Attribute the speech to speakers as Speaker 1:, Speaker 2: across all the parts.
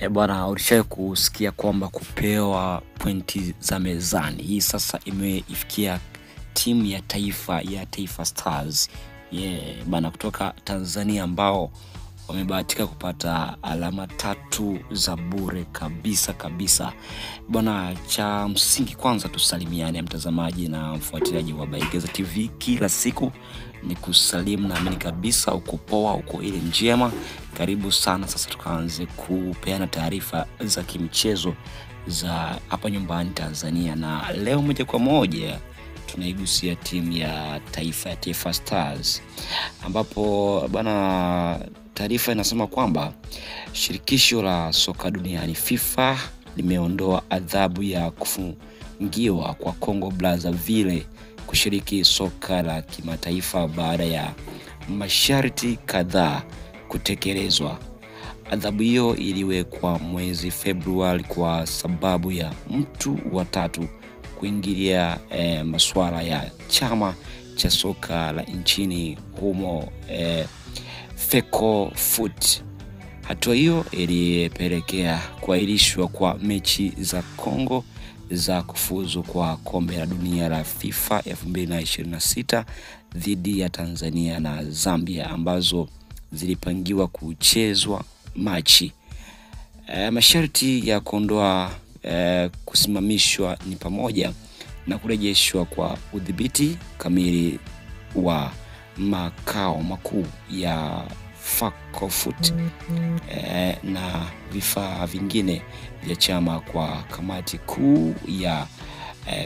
Speaker 1: Bwana, ulishawahi kusikia kwamba kupewa pointi za mezani? Hii sasa imeifikia timu ya Taifa Stars. Bwana, kutoka Tanzania ambao wamebahatika kupata alama 3 za bure kabisa. Bwana, cha msingi kwanza tusalimiane mtazamaji na mfuatiliaji wa Baigeza TV. Kila siku ni kusalimu, naamini kabisa uko poa, uko ile njema. Karibu sana. Sasa tukaanze kupeana taarifa za kimchezo za hapa nyumbani Tanzania, na leo moja kwa moja tunaigusia timu ya Taifa Stars, ambapo bana taarifa inasema kwamba shirikisho la soka duniani FIFA limeondoa adhabu ya kufungiwa kwa Congo Brazzaville kushiriki soka la kimataifa baada ya masharti kadhaa kutekelezwa. Adhabu hiyo iliwekwa mwezi Februari kwa sababu ya mtu wa tatu kuingilia masuala ya chama cha soka la nchini humo, Fecofoot. Hatua hiyo ilipelekea kuahirishwa kwa mechi za Kongo za kufuzu kwa kombe la dunia la FIFA 2026 dhidi ya Tanzania na Zambia, ambazo zilipangiwa kuchezwa Machi. Masharti ya kuondoa kusimamishwa ni pamoja na kurejeshwa kwa udhibiti kamili wa makao makuu ya Fecofoot na vifaa vingine vya chama kwa kamati kuu ya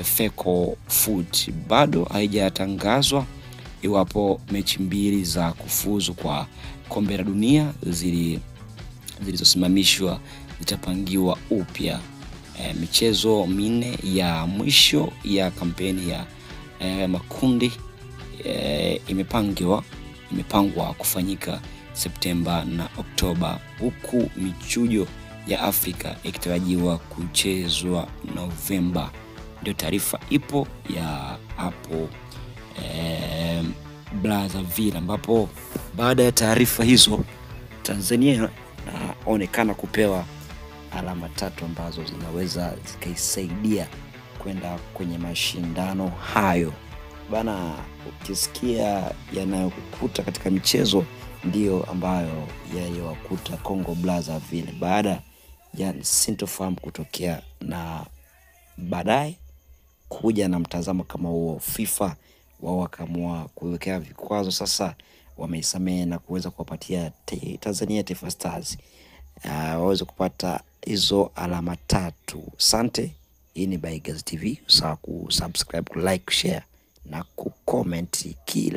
Speaker 1: Fecofoot. Bado haijatangazwa iwapo mechi 2 za kufuzu kwa kombe la dunia zilizosimamishwa zitapangiwa upya. Michezo 4 ya mwisho ya kampeni ya makundi imepangwa kufanyika Septemba na Oktoba, huku michujo ya Afrika ikitarajiwa kuchezwa Novemba. Ndio taarifa ipo ya hapo Brazzaville, ambapo baada ya taarifa hizo Tanzania inaonekana kupewa alama 3 ambazo zinaweza zikaisaidia kwenda kwenye mashindano hayo. Bana, ukisikia yanayokukuta katika michezo ndio ambayo yaliyowakuta Congo Brazzaville baada ya sintofahamu kutokea, na baadaye kuja na mtazamo kama huo, FIFA wao wakaamua kuwekea vikwazo. Sasa wameisamea na kuweza kuwapatia Tanzania Taifa Stars waweze kupata hizo alama 3. Asante. Hii ni Baigeza TV. Usahau kusubscribe, like, share na kucomment kila